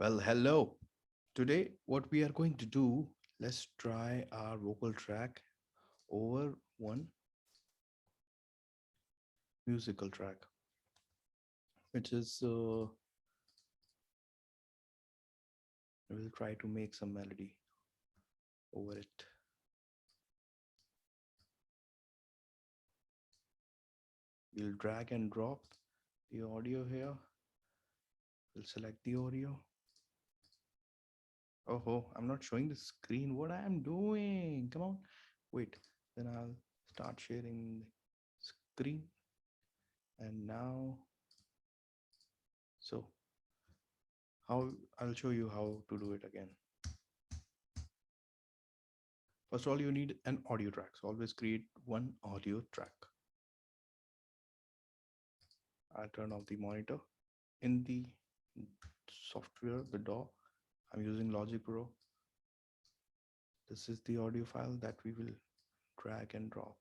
Well, hello. Today, what we are going to do, let's try our vocal track over one musical track, which is, we'll try to make some melody over it. We'll drag and drop the audio here. We'll select the audio. Oh, I'm not showing the screen. What I am doing? Come on. Wait. Then I'll start sharing the screen. And now, so how I'll show you how to do it again. First of all, you need an audio track. So always create one audio track. I'll turn off the monitor. In the software, the DAW, I'm using Logic Pro. This is the audio file that we will drag and drop.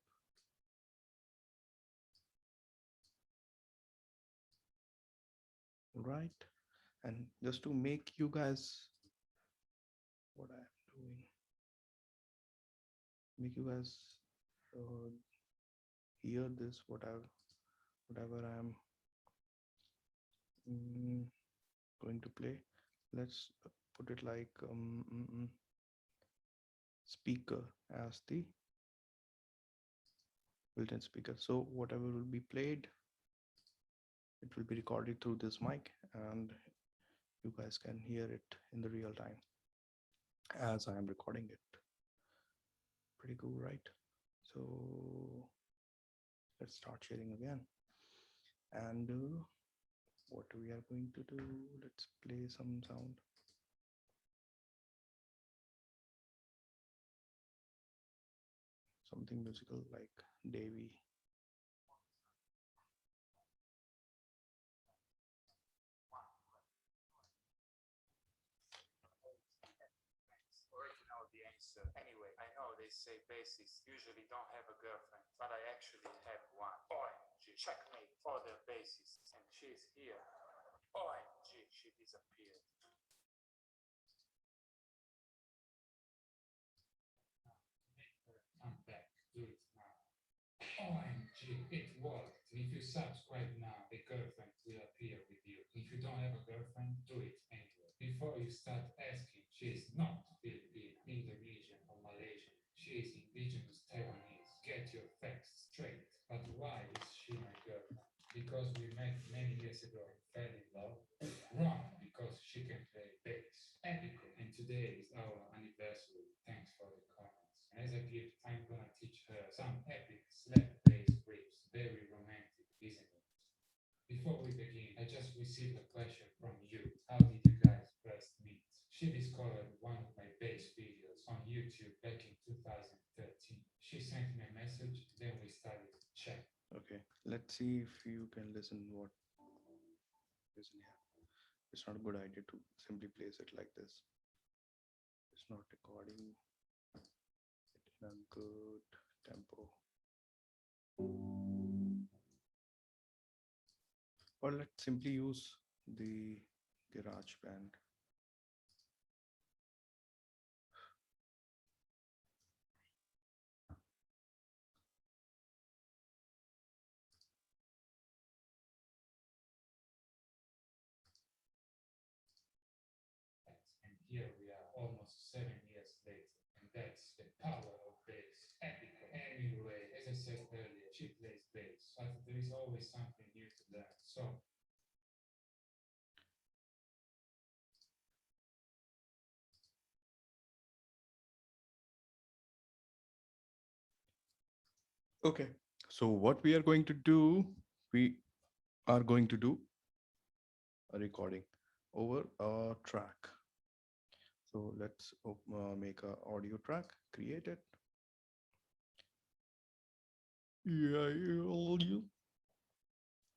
Right. And just to make you guys what I am doing, make you guys uh, hear this, whatever I am going to play. Let's put it like speaker as the built-in speaker. So whatever will be played, it will be recorded through this mic and you guys can hear it in the real time as I am recording it. Pretty cool, right? So let's start sharing again. And what we are going to do, let's play some sound. Something musical like Davy. Already know the answer. Anyway, I know they say bassists usually don't have a girlfriend, but I actually have one. OMG, checkmate for the bassist. And she's here. OMG, she disappeared. Make her come back. Do it now. OMG, it worked. If you subscribe now, a girlfriend will appear with you. If you don't have a girlfriend, do it anyway. Before you start asking, she is not Filipino, Indonesian, or Malaysian. She is indigenous Taiwanese. Get your facts straight. But why is she my girlfriend? Because we met many years ago and fell in love? Wrong, because she can play bass. Epic. And today is our anniversary. Thanks for the comments. And as a gift, I'm gonna teach her some epic slap bass riffs. Very romantic, isn't it? Before we begin, I just received a question from you. How did you guys first meet? She discovered one of my bass videos on YouTube back in 2013. She sent me a message, then we started chatting. Okay, let's see if you can listen what is in here. It's not a good idea to simply place it like this. It's not recording it in a good tempo. Or let's simply use the garage band. And here we are almost 7 years later. And that's the power of bass. Epic. Anyway, as I said earlier, she plays bass, but there is always something new to learn. So Okay, so what we are going to do, we are going to do a recording over a track. So let's make a audio track, create it. Yeah,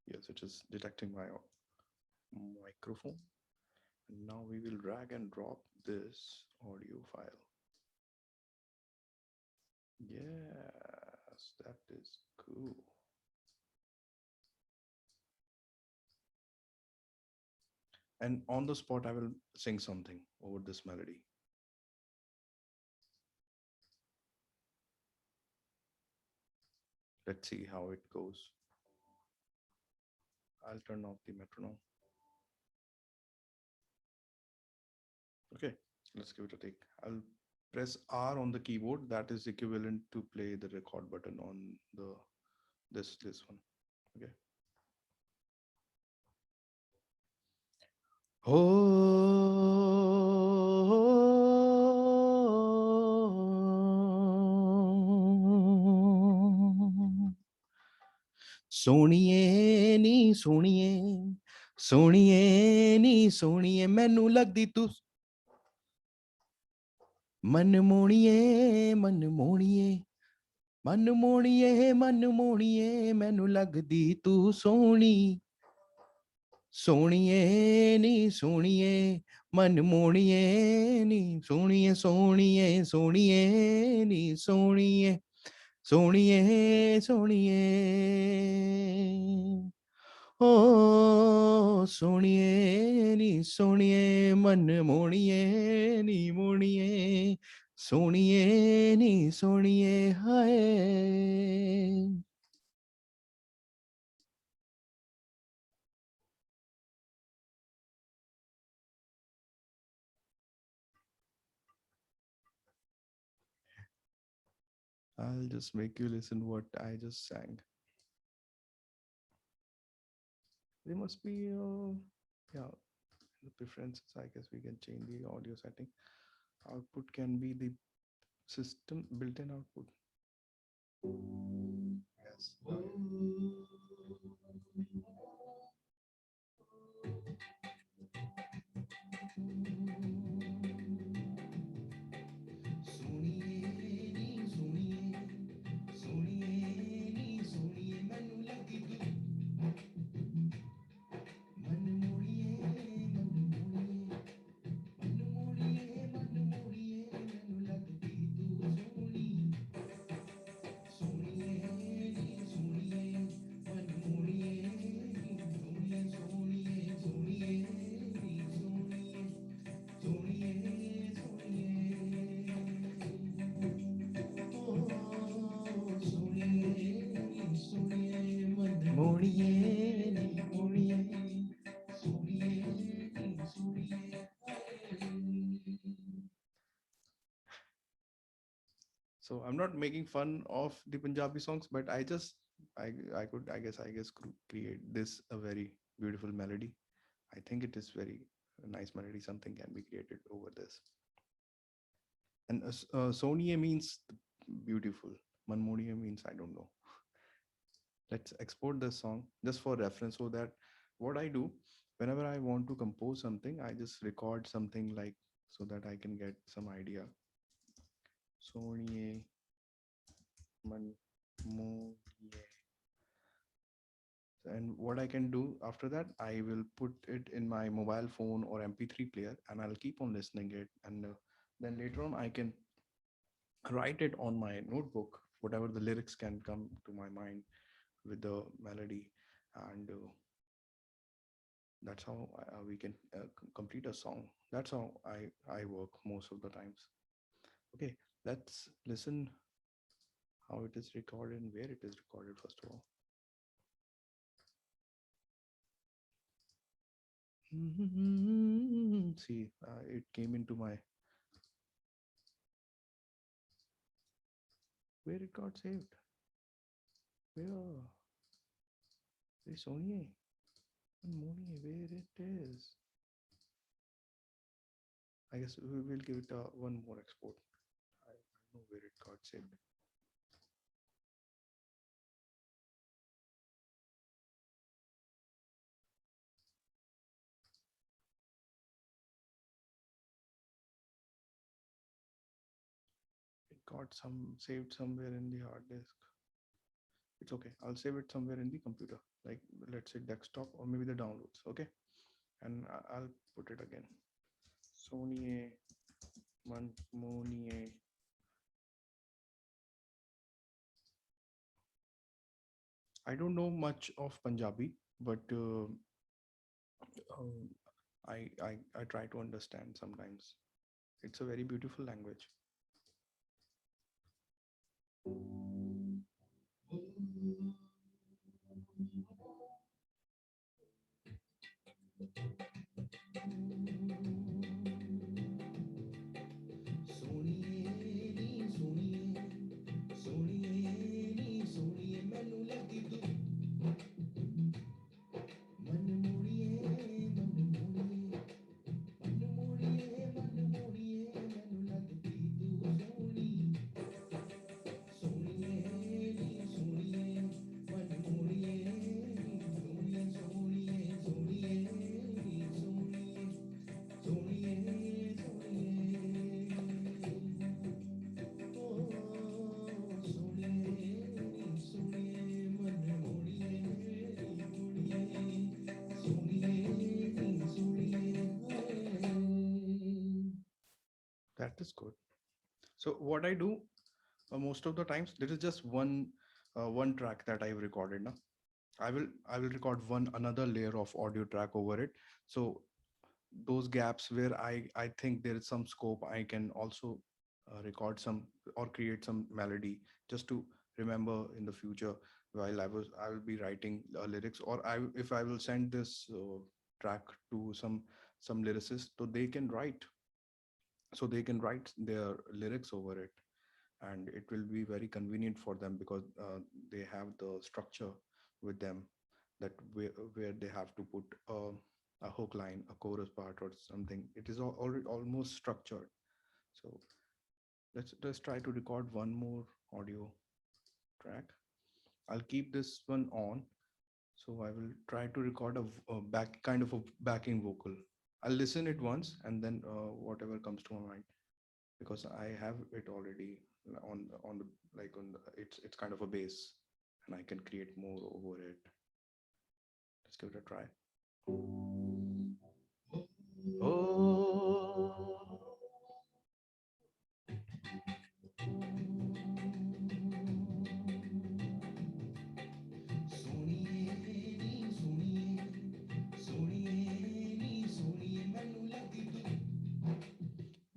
yes, it is detecting my microphone. And now we will drag and drop this audio file. Yes, that is cool. and on the spot I will sing something over this melody. Let's see how it goes. I'll turn off the metronome. Okay, let's give it a take. I'll press R on the keyboard. That is equivalent to play the record button on the this one. Okay. Oh, ਸੋਹਣੀਏ ਨੀ ਸੋਹਣੀਏ ਸੋਹਣੀਏ ਨੀ ਸੋਹਣੀਏ ਮੈਨੂੰ ਲੱਗਦੀ ਤੂੰ ਮਨ ਮੋਹਣੀਏ ਮਨ ਮੋਹਣੀਏ ਮਨ ਮੋਹਣੀਏ ਮਨ ਮੋਹਣੀਏ ਮੈਨੂੰ ਲੱਗਦੀ ਤੂੰ ਸੋਹਣੀ ਸੋਹਣੀਏ ਨੀ ਸੋਹਣੀਏ ਮਨ ਮੋਹਣੀਏ ਨੀ ਸੋਹਣੀਏ ਸੋਹਣੀਏ ਸੋਹਣੀਏ ਨੀ ਸੋਹਣੀਏ ਸੋਹਣੀਏ ਸੋਹਣੀਏ ਓ ਸੋਹਣੀਏ ਨੀ ਸੋਹਣੀਏ ਮਨ ਮੋਹਣੀਏ ਨੀ ਮੋਹਣੀਏ ਸੋਹਣੀਏ ਨੀ ਸੋਹਣੀਏ ਹਾਏ I'll just make you listen what I just sang. There must be yeah, the preferences. I guess we can change the audio setting. Output can be the system built-in output. Yes. So I'm not making fun of the Punjabi songs, but I guess create this a very beautiful melody. I think it is very nice melody. Something can be created over this. And Sonia means beautiful. Manmonia means I don't know. Let's export this song just for reference, so that what I do whenever I want to compose something, I just record something like, so that I can get some idea. Sonia Manmonia. And what I can do after that, I will put it in my mobile phone or MP3 player, and I'll keep on listening it. And then later on, I can write it on my notebook, whatever the lyrics can come to my mind with the melody. And that's how we can complete a song. That's how I work most of the times. Okay, let's listen how it is recorded and where it is recorded first of all. See, it came into my, where it got saved. Where? Where Sony? Moni, where it is? I guess we will give it one more export. I don't know where it got saved. It got saved somewhere in the hard disk. It's okay. I'll save it somewhere in the computer, like let's say desktop or maybe the downloads. Okay, and I'll put it again. Sony Monie. I don't know much of Punjabi, but I try to understand sometimes. It's a very beautiful language. That is good. So what I do most of the times, there is just one track that I've recorded now. I will record one another layer of audio track over it. So those gaps where I think there is some scope, I can also record some or create some melody just to remember in the future while I will be writing lyrics, or if I will send this track to some lyricist, so they can write their lyrics over it, and it will be very convenient for them because they have the structure with them, that where they have to put a hook line, a chorus part, or something. It is already almost structured. So let's try to record one more audio track. I'll keep this one on. So I will try to record a back kind of a backing vocal. I'll listen it once and then whatever comes to my mind, because I have it already on the like on the, it's kind of a base, and I can create more over it. Let's give it a try. Oh,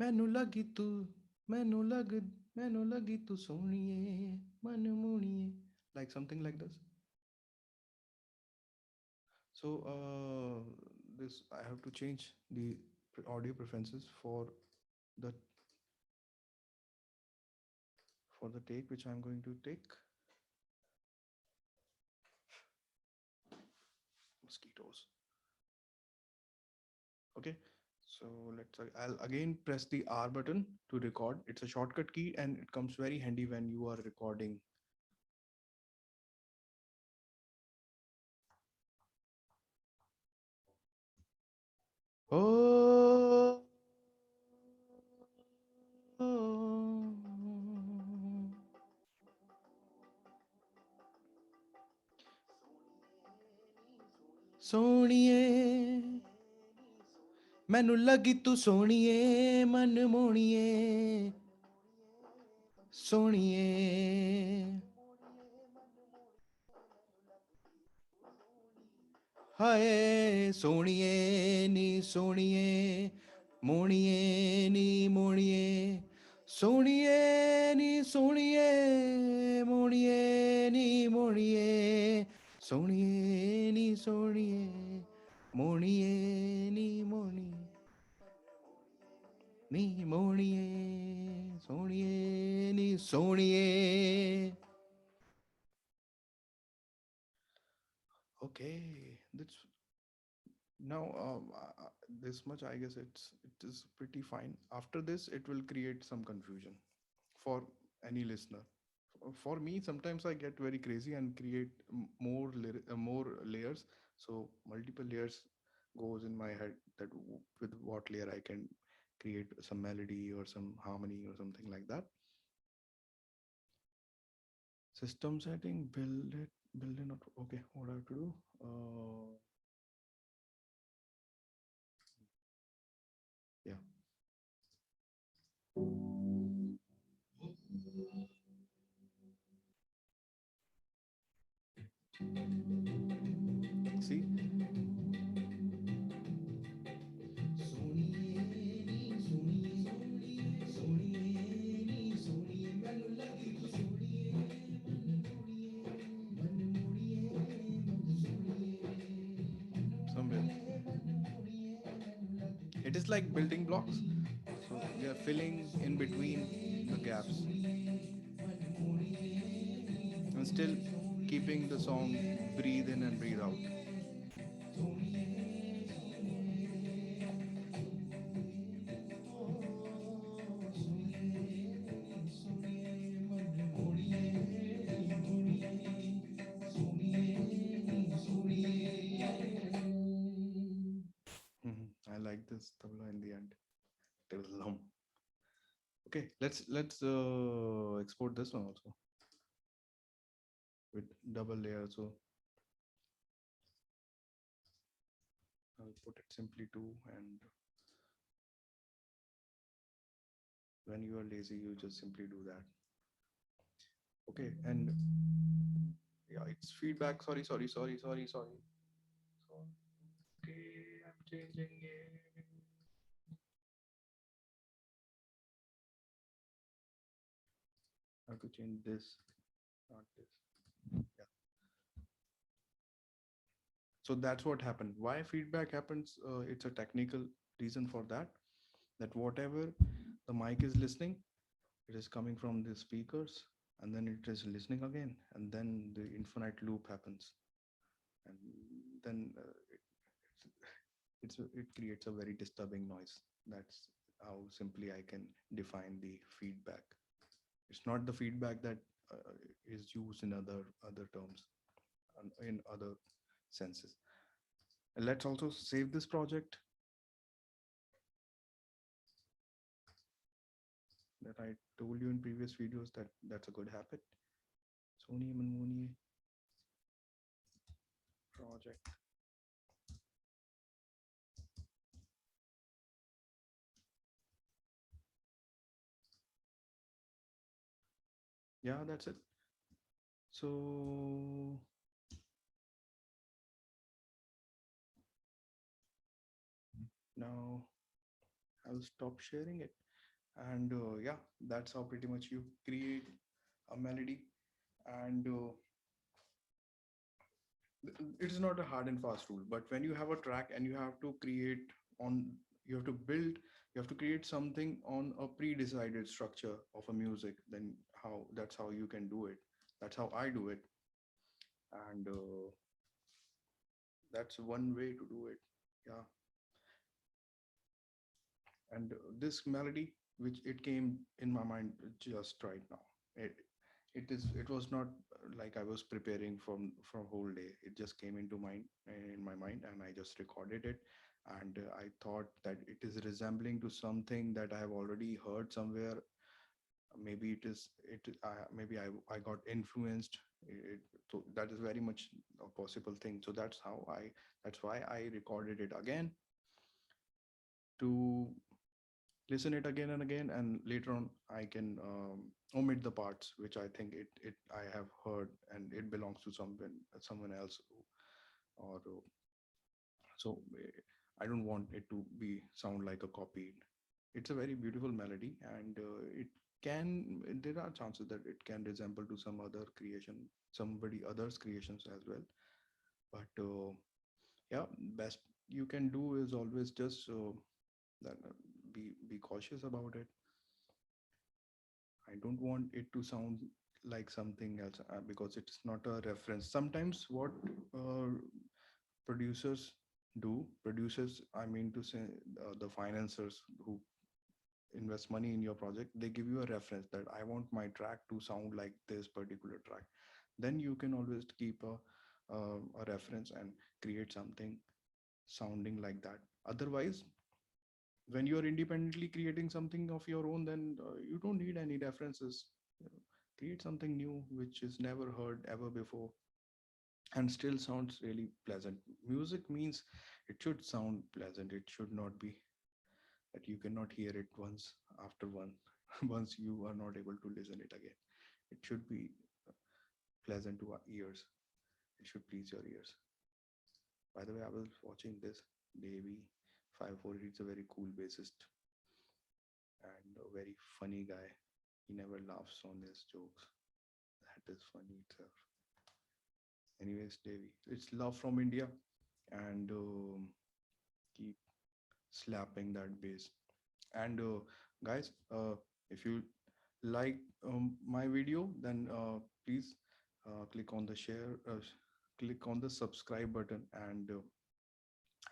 ਮੈਨੂੰ ਲੱਗੀ ਤੂੰ ਮੈਨੂੰ ਲੱਗ ਮੈਨੂੰ ਲੱਗੀ ਤੂੰ ਸੋਹਣੀਏ ਮਨ ਮੋਣੀਏ, like something like this. So this I have to change the audio preferences the for the take which I'm going to take. Mosquitoes. Okay, so I'll again press the R button to record. It's a shortcut key and it comes very handy when you are recording. Oh, ਸੋਹਣੀਏ ਮੈਨੂੰ ਲੱਗੀ ਤੂੰ ਸੋਹਣੀਏ ਮਨ ਮੋਣੀਏ ਸੋਹਣੀਏ ਹਾਏ ਸੋਹਣੀਏ ਨੀ ਸੋਹਣੀਏ ਮੋਣੀਏ ਨੀ ਮੋਣੀਏ ਸੋਹਣੀਏ ਨੀ ਸੋਹਣੀਏ ਮੋਣੀਏ ਨੀ ਮੋਣੀਏ ਸੋਹਣੀਏ ਨੀ ਸੋਹਣੀਏ ਮੋਣੀਏ ਨੀ ਮੋਣੀ ਨੀ ਮੋਣੀਏ ਸੋਹਣੀਏ ਨੀ ਸੋਹਣੀਏ. Okay, that's now this much I guess it is pretty fine. After this it will create some confusion for any listener. For me sometimes I get very crazy and create more layers, so multiple layers goes in my head, that with what layer I can create some melody or some harmony or something like that. System setting, build it, not okay. What I have to do? Yeah. See, It is like building blocks. So they are filling in between the gaps and still keeping the song breathe in and breathe out. I like this tabla in the end. Tiddle-lum. Okay, let's export this one also with double layer. So I'll put it simply to, and when you are lazy, you just simply do that. Okay, and yeah, it's feedback. Sorry. Okay, I'm changing it. I have to change this, not this. Yeah. So that's what happened. Why feedback happens? It's a technical reason for that. That whatever the mic is listening, it is coming from the speakers, and then it is listening again, and then the infinite loop happens, and then it creates a very disturbing noise. That's how simply I can define the feedback. It's not the feedback that is used in other terms and in other senses. And let's also save this project that I told you in previous videos that that's a good habit. Sony Manmoni project. Yeah, that's it. So now I'll stop sharing it. And yeah, that's how pretty much you create a melody. And it is not a hard and fast rule, but when you have a track and you have to create on, you have to build, you have to create something on a pre-decided structure of a music, then how, that's how you can do it. That's how I do it. And that's one way to do it. Yeah. And this melody, which it came in my mind just right now. It was not like I was preparing from whole day. It just came into mind in my mind, and I just recorded it. And I thought that it is resembling to something that I have already heard somewhere. Maybe it is it maybe I got influenced. So that is very much a possible thing. So that's why I recorded it again, to listen it again and again, and later on I can omit the parts which I think it I have heard and it belongs to someone else, or so I don't want it to be sound like a copy. It's a very beautiful melody, and it can, there are chances that it can resemble to some other creation, somebody other's creations as well. But yeah, best you can do is always just that be cautious about it. I don't want it to sound like something else, because it's not a reference. Sometimes what uh, producers producers, I mean to say, the financiers who invest money in your project, they give you a reference that I want my track to sound like this particular track. Then you can always keep a reference and create something sounding like that. Otherwise, when you are independently creating something of your own, then you don't need any references. You know, create something new which is never heard ever before and still sounds really pleasant. Music means it should sound pleasant. It should not be that you cannot hear it once after one once you are not able to listen it again. It should be pleasant to our ears. It should please your ears. By the way, I was watching this Davey 54. He's a very cool bassist and a very funny guy. He never laughs on his jokes. That is funny itself. Anyways, Davey, it's love from India, and slapping that bass. And guys, if you like my video, then please click on the share, click on the subscribe button, and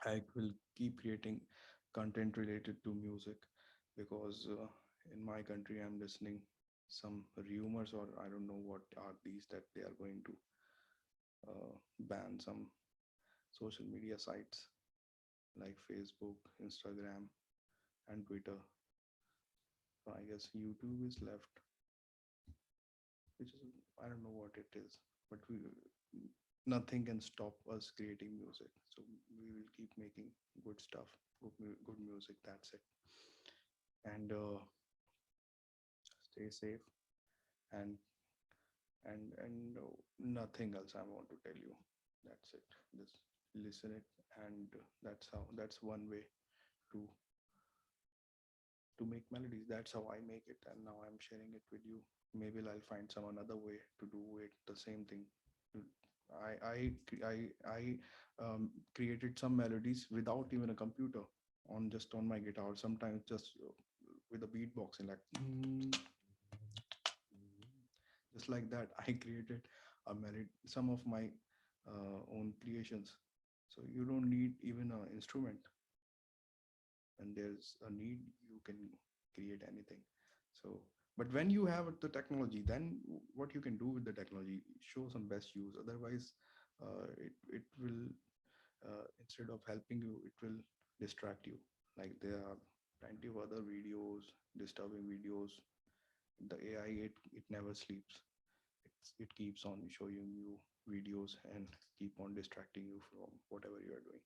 I will keep creating content related to music, because in my country I'm listening some rumors, or I don't know what are these, that they are going to ban some social media sites like Facebook, Instagram, and Twitter. So I guess YouTube is left, which is, I don't know what it is, but we, nothing can stop us creating music. So we will keep making good stuff, good music. That's it. And stay safe, and nothing else I want to tell you. That's it. Just listen it, and that's one way to make melodies. That's how I make it, and now I'm sharing it with you. Maybe I'll find some another way to do it. The same thing. I created some melodies without even a computer, on just on my guitar. Sometimes just with a beatboxing, like just like that. I created a melody, some of my own creations. So you don't need even an instrument. When there's a need, you can create anything. So, but when you have the technology, then what you can do with the technology, show some best use. Otherwise it will, instead of helping you, it will distract you. Like there are plenty of other videos, disturbing videos. The AI, it never sleeps. It keeps on showing you videos and keep on distracting you from whatever you are doing.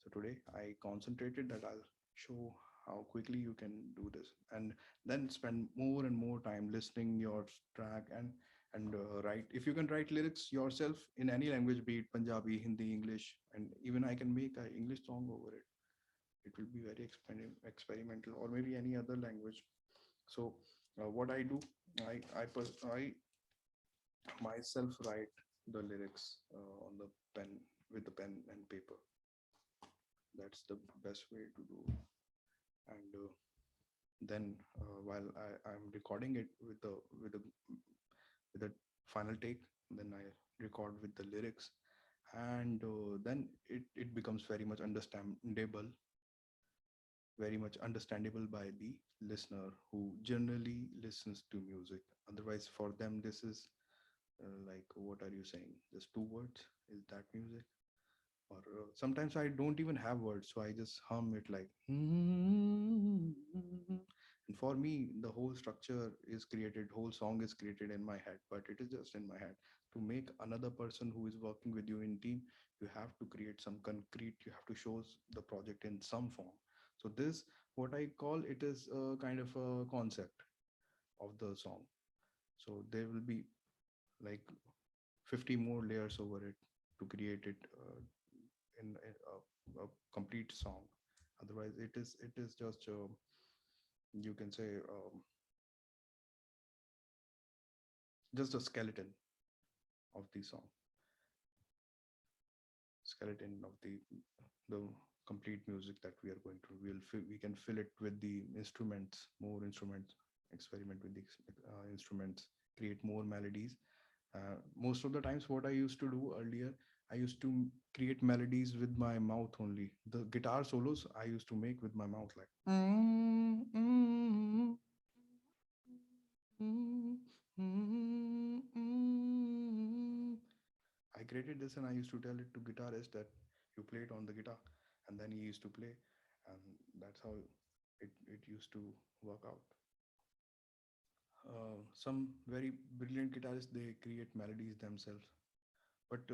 So today I concentrated that I'll show how quickly you can do this, and then spend more and more time listening your track, and write. If you can write lyrics yourself in any language, be it Punjabi, Hindi, English, and even I can make an English song over it. It will be very experimental, or maybe any other language. So what I do, I myself write the lyrics on the pen, with the pen and paper. That's the best way to do. And then while I'm recording it with a final take, then I record with the lyrics, and then it becomes very much understandable by the listener, who generally listens to music. Otherwise, for them, this is like, what are you saying? Just two words? Is that music? Or sometimes I don't even have words, so I just hum it like. And for me, the whole structure is created, whole song is created in my head, but it is just in my head. To make another person who is working with you in team, you have to create some concrete. You have to show the project in some form. So this, what I call it, is a kind of a concept of the song. So there will be like 50 more layers over it to create it in a complete song. Otherwise it is just you can say, just a of the song skeleton of the complete music that we are going to, we can fill it with the instruments, more instruments, experiment with the instruments, create more melodies. Most of the times what I used to do earlier, I used to create melodies with my mouth only. The guitar solos I used to make with my mouth, like I created this, and I used to tell it to guitarist that you play it on the guitar, and then he used to play, and that's how it used to work out. Some very brilliant guitarists, they create melodies themselves, but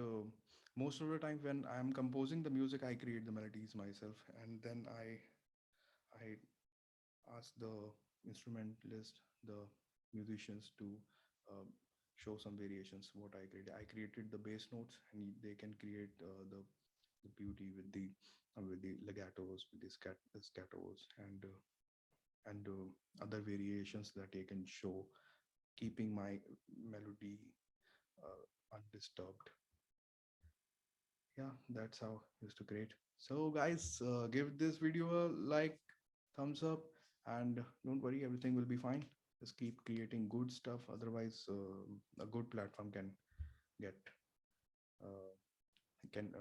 most of the time when I am composing the music, I create the melodies myself, and then I ask the instrumentalist, the musicians, to uh, show some variations. What I created the bass notes, and they can create the beauty with the legatos, with the scattos, and other variations that they can show, keeping my melody undisturbed. yeah, that's how I used to create. So guys, give this video a like, thumbs up, and don't worry, everything will be fine. Just keep creating good stuff. Otherwise, a good platform get uh, can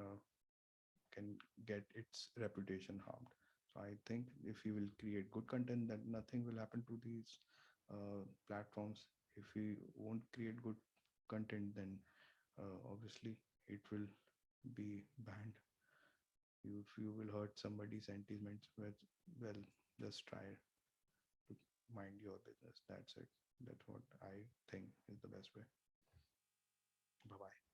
can get its reputation harmed. So I think if you will create good content, then nothing will happen to these platforms. If we won't create good content, then obviously it will be banned. If you will hurt somebody's sentiments, well, just try to mind your business. That's it. That's what I think is the best way. Bye bye.